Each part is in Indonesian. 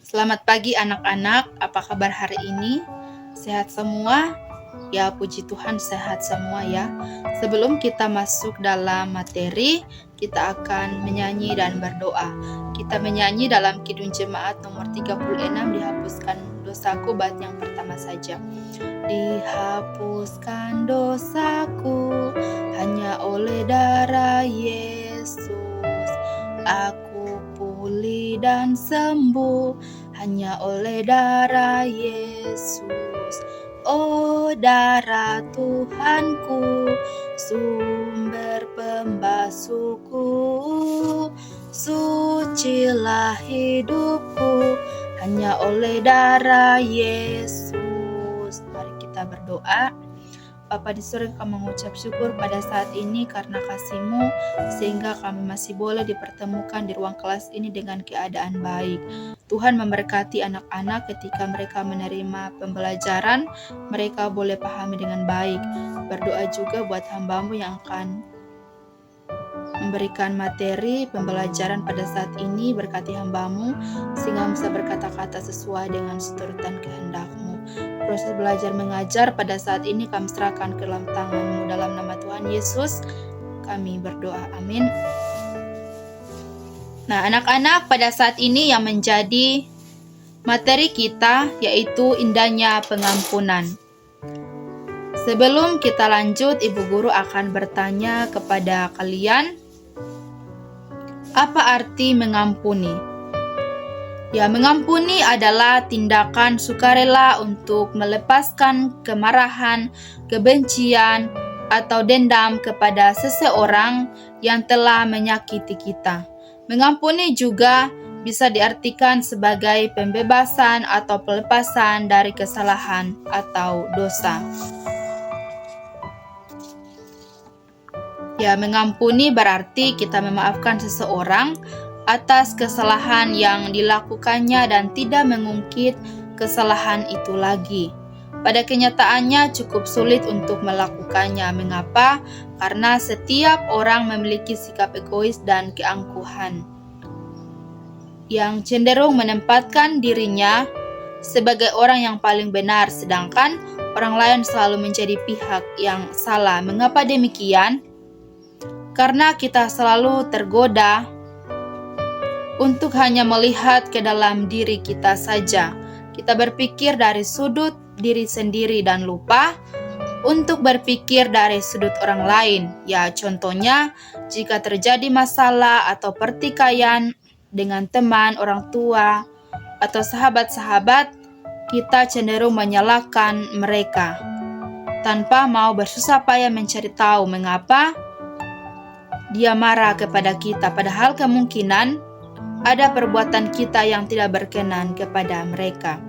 Selamat pagi anak-anak, apa kabar hari ini? Sehat semua? Ya, puji Tuhan sehat semua ya. Sebelum kita masuk dalam materi, kita akan menyanyi dan berdoa. Kita menyanyi dalam Kidung Jemaat nomor 36, dihapuskan dosaku, bait yang pertama saja. Dihapuskan dosaku hanya oleh darah Yesus. Aku pulih dan sembuh hanya oleh darah Yesus. Oh, darah Tuhanku, sumber pembasuhku, sucilah hidupku hanya oleh darah Yesus. Mari kita berdoa. Bapa di surga, kami mengucap syukur pada saat ini karena kasih-Mu, sehingga kami masih boleh dipertemukan di ruang kelas ini dengan keadaan baik. Tuhan memberkati anak-anak ketika mereka menerima pembelajaran, mereka boleh pahami dengan baik. Berdoa juga buat hamba-Mu yang akan memberikan materi pembelajaran pada saat ini, berkati hamba-Mu sehingga bisa berkata-kata sesuai dengan turutan kehendak-Mu. Proses belajar mengajar pada saat ini kami serahkan ke dalam tangan-Mu, dalam nama Tuhan Yesus kami berdoa, amin. Nah anak-anak, pada saat ini yang menjadi materi kita yaitu indahnya pengampunan. Sebelum kita lanjut, Ibu Guru akan bertanya kepada kalian, apa arti mengampuni? Ya, mengampuni adalah tindakan sukarela untuk melepaskan kemarahan, kebencian, atau dendam kepada seseorang yang telah menyakiti kita. Mengampuni juga bisa diartikan sebagai pembebasan atau pelepasan dari kesalahan atau dosa. Ya, mengampuni berarti kita memaafkan seseorang atas kesalahan yang dilakukannya dan tidak mengungkit kesalahan itu lagi. Pada kenyataannya cukup sulit untuk melakukannya. Mengapa? Karena setiap orang memiliki sikap egois dan keangkuhan yang cenderung menempatkan dirinya sebagai orang yang paling benar, sedangkan orang lain selalu menjadi pihak yang salah. Mengapa demikian? Karena kita selalu tergoda untuk hanya melihat ke dalam diri kita saja. Kita berpikir dari sudut diri sendiri dan lupa untuk berpikir dari sudut orang lain. Ya, contohnya jika terjadi masalah atau pertikaian dengan teman, orang tua, atau sahabat-sahabat, kita cenderung menyalahkan mereka tanpa mau bersusah payah mencari tahu mengapa dia marah kepada kita, padahal kemungkinan ada perbuatan kita yang tidak berkenan kepada mereka.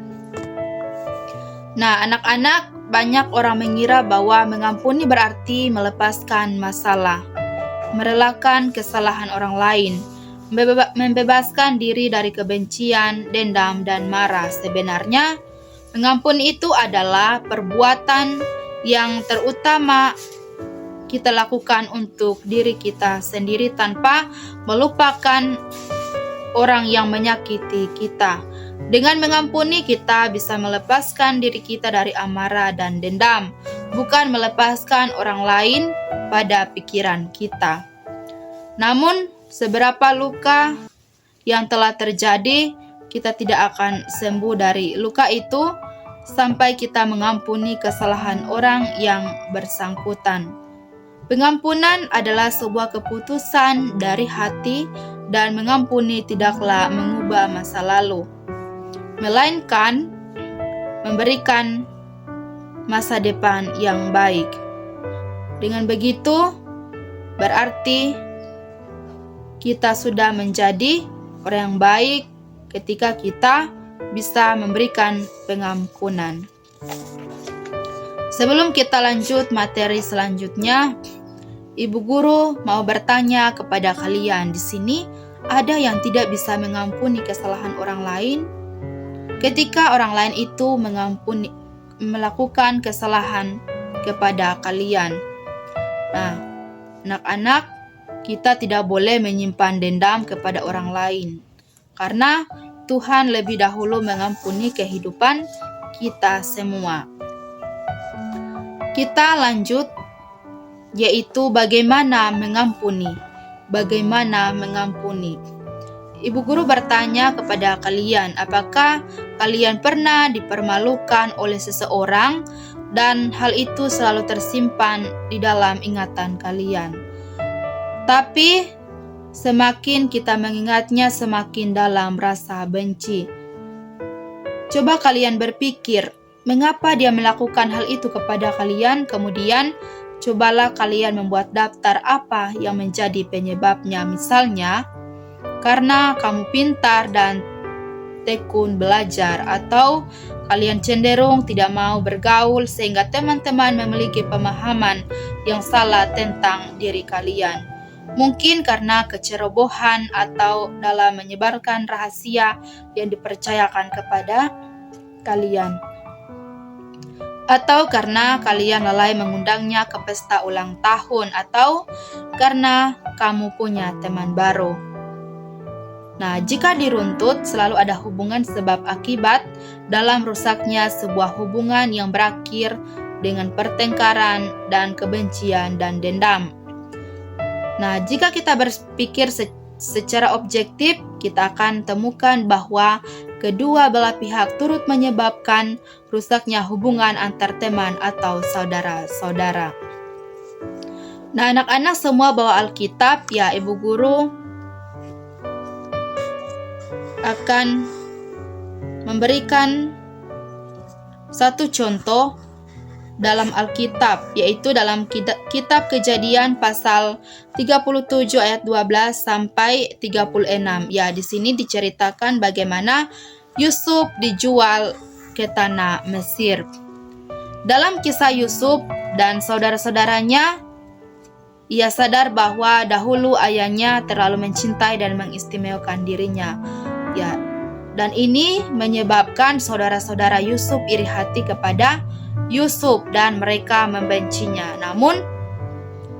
Nah, anak-anak, banyak orang mengira bahwa mengampuni berarti melepaskan masalah, merelakan kesalahan orang lain, membebaskan diri dari kebencian, dendam, dan marah. Sebenarnya, mengampuni itu adalah perbuatan yang terutama kita lakukan untuk diri kita sendiri tanpa melupakan orang yang menyakiti kita. Dengan mengampuni, kita bisa melepaskan diri kita dari amarah dan dendam, bukan melepaskan orang lain pada pikiran kita. Namun, seberapa luka yang telah terjadi, kita tidak akan sembuh dari luka itu sampai kita mengampuni kesalahan orang yang bersangkutan. Pengampunan adalah sebuah keputusan dari hati, dan mengampuni tidaklah mengubah masa lalu, melainkan memberikan masa depan yang baik. Dengan begitu, berarti kita sudah menjadi orang yang baik ketika kita bisa memberikan pengampunan. Sebelum kita lanjut materi selanjutnya, Ibu Guru mau bertanya kepada kalian di sini, ada yang tidak bisa mengampuni kesalahan orang lain? Ketika orang lain itu melakukan kesalahan kepada kalian. Nah, anak-anak, kita tidak boleh menyimpan dendam kepada orang lain. Karena Tuhan lebih dahulu mengampuni kehidupan kita semua. Kita lanjut, yaitu bagaimana mengampuni. Bagaimana mengampuni? Ibu guru bertanya kepada kalian, apakah kalian pernah dipermalukan oleh seseorang dan hal itu selalu tersimpan di dalam ingatan kalian? Tapi semakin kita mengingatnya, semakin dalam rasa benci. Coba kalian berpikir, mengapa dia melakukan hal itu kepada kalian? Kemudian cobalah kalian membuat daftar apa yang menjadi penyebabnya. Misalnya, karena kamu pintar dan tekun belajar, atau kalian cenderung tidak mau bergaul sehingga teman-teman memiliki pemahaman yang salah tentang diri kalian. Mungkin karena kecerobohan atau dalam menyebarkan rahasia yang dipercayakan kepada kalian. Atau karena kalian lalai mengundangnya ke pesta ulang tahun, atau karena kamu punya teman baru. Nah, jika diruntut, selalu ada hubungan sebab akibat dalam rusaknya sebuah hubungan yang berakhir dengan pertengkaran dan kebencian dan dendam. Nah, jika kita berpikir secara objektif, kita akan temukan bahwa kedua belah pihak turut menyebabkan rusaknya hubungan antar teman atau saudara-saudara. Nah, anak-anak semua bawa Alkitab, ya Ibu Guru akan memberikan satu contoh dalam Alkitab, yaitu dalam kitab Kejadian pasal 37 ayat 12 sampai 36. Ya, di sini diceritakan bagaimana Yusuf dijual ke tanah Mesir. Dalam kisah Yusuf dan saudara-saudaranya, ia sadar bahwa dahulu ayahnya terlalu mencintai dan mengistimewakan dirinya. Ya, dan ini menyebabkan saudara-saudara Yusuf iri hati kepada Yusuf dan mereka membencinya. Namun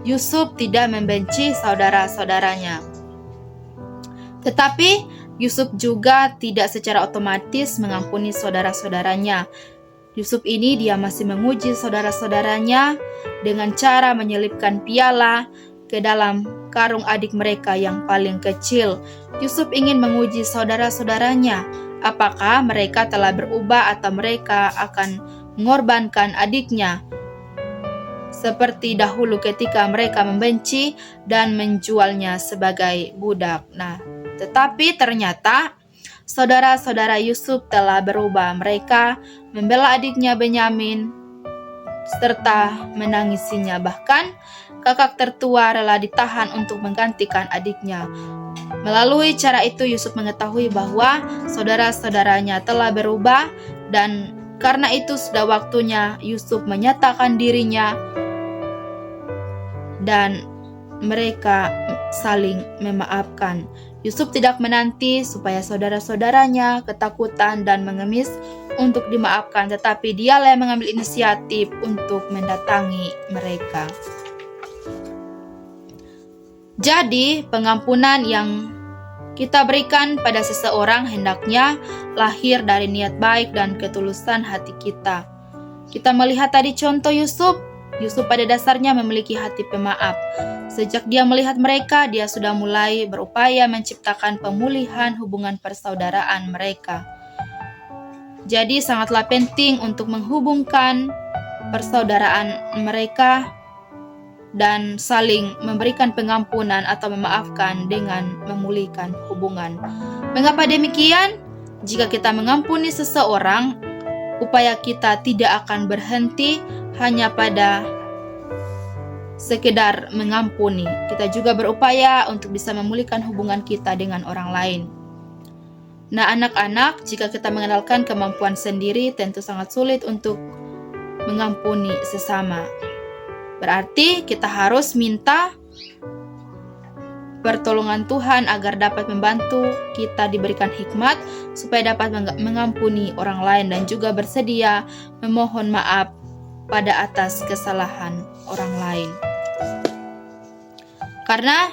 Yusuf tidak membenci saudara-saudaranya. Tetapi Yusuf juga tidak secara otomatis mengampuni saudara-saudaranya. Yusuf ini dia masih memuji saudara-saudaranya dengan cara menyelipkan piala ke dalam karung adik mereka yang paling kecil. Yusuf ingin menguji saudara-saudaranya, apakah mereka telah berubah atau mereka akan mengorbankan adiknya seperti dahulu ketika mereka membenci dan menjualnya sebagai budak. Nah, tetapi ternyata saudara-saudara Yusuf telah berubah. Mereka membela adiknya Benyamin serta menangisinya. Bahkan kakak tertua rela ditahan untuk menggantikan adiknya. Melalui cara itu Yusuf mengetahui bahwa saudara-saudaranya telah berubah, dan karena itu sudah waktunya Yusuf menyatakan dirinya dan mereka saling memaafkan. Yusuf tidak menanti supaya saudara-saudaranya ketakutan dan mengemis untuk dimaafkan, tetapi dialah yang mengambil inisiatif untuk mendatangi mereka. Jadi, pengampunan yang kita berikan pada seseorang hendaknya lahir dari niat baik dan ketulusan hati kita. Kita melihat tadi contoh Yusuf. Yusuf pada dasarnya memiliki hati pemaaf. Sejak dia melihat mereka, dia sudah mulai berupaya menciptakan pemulihan hubungan persaudaraan mereka. Jadi sangatlah penting untuk menghubungkan persaudaraan mereka dan saling memberikan pengampunan atau memaafkan dengan memulihkan hubungan. Mengapa demikian? Jika kita mengampuni seseorang, upaya kita tidak akan berhenti hanya pada sekedar mengampuni. Kita juga berupaya untuk bisa memulihkan hubungan kita dengan orang lain. Nah, anak-anak, jika kita mengenalkan kemampuan sendiri, tentu sangat sulit untuk mengampuni sesama. Berarti kita harus minta pertolongan Tuhan agar dapat membantu kita diberikan hikmat supaya dapat mengampuni orang lain dan juga bersedia memohon maaf pada atas kesalahan orang lain. Karena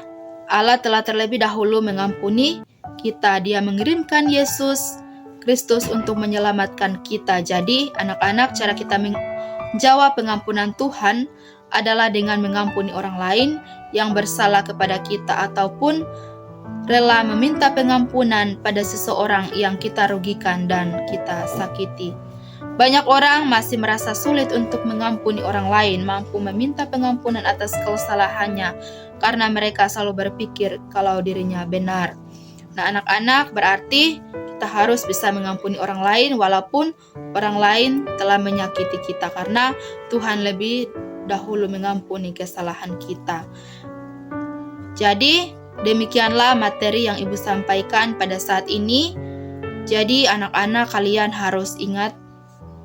Allah telah terlebih dahulu mengampuni kita. Dia mengirimkan Yesus Kristus untuk menyelamatkan kita. Jadi, anak-anak, cara kita menjawab pengampunan Tuhan adalah dengan mengampuni orang lain yang bersalah kepada kita, ataupun rela meminta pengampunan pada seseorang yang kita rugikan dan kita sakiti. Banyak orang masih merasa sulit untuk mengampuni orang lain, mampu meminta pengampunan atas kesalahannya karena mereka selalu berpikir kalau dirinya benar. Nah, anak-anak, berarti kita harus bisa mengampuni orang lain walaupun orang lain telah menyakiti kita, karena Tuhan lebih dahulu mengampuni kesalahan kita. Jadi, demikianlah materi yang Ibu sampaikan pada saat ini. Jadi, anak-anak, kalian harus ingat,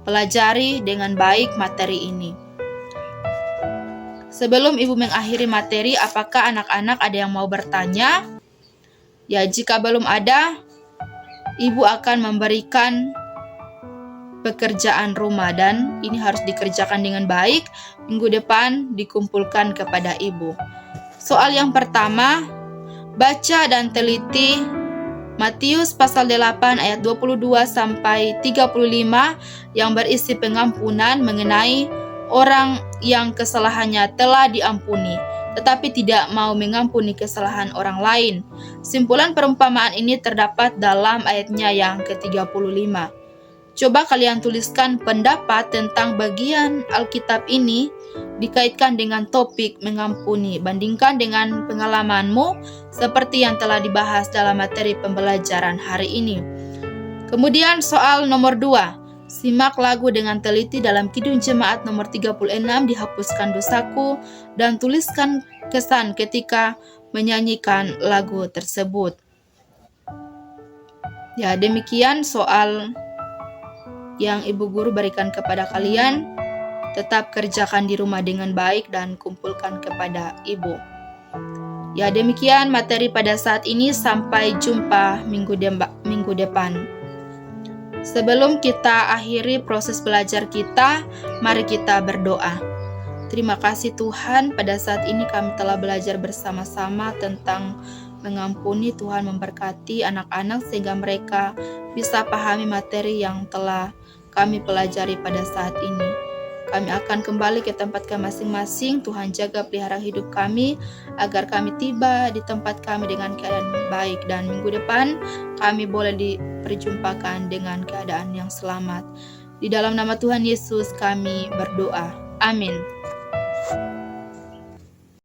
pelajari dengan baik materi ini. Sebelum Ibu mengakhiri materi, apakah anak-anak ada yang mau bertanya? Ya, jika belum ada, Ibu akan memberikan pekerjaan rumah dan ini harus dikerjakan dengan baik. Minggu depan dikumpulkan kepada Ibu. Soal yang pertama, baca dan teliti Matius pasal 8 ayat 22 sampai 35 yang berisi pengampunan mengenai orang yang kesalahannya telah diampuni, tetapi tidak mau mengampuni kesalahan orang lain. Simpulan perumpamaan ini terdapat dalam ayatnya yang ke-35. Coba kalian tuliskan pendapat tentang bagian Alkitab ini dikaitkan dengan topik mengampuni. Bandingkan dengan pengalamanmu seperti yang telah dibahas dalam materi pembelajaran hari ini. Kemudian soal nomor 2. Simak lagu dengan teliti dalam Kidung Jemaat nomor 36, Dihapuskan Dosaku, dan tuliskan kesan ketika menyanyikan lagu tersebut. Ya, demikian soal yang Ibu Guru berikan kepada kalian. Tetap kerjakan di rumah dengan baik dan kumpulkan kepada Ibu. Ya, demikian materi pada saat ini. Sampai jumpa minggu depan. Sebelum kita akhiri proses belajar kita, mari kita berdoa. Terima kasih Tuhan, pada saat ini kami telah belajar bersama-sama tentang mengampuni. Tuhan memberkati anak-anak sehingga mereka bisa pahami materi yang telah kami pelajari pada saat ini. Kami akan kembali ke tempat kami masing-masing. Tuhan jaga pelihara hidup kami agar kami tiba di tempat kami dengan keadaan baik, dan minggu depan kami boleh diperjumpakan dengan keadaan yang selamat. Di dalam nama Tuhan Yesus kami berdoa. Amin.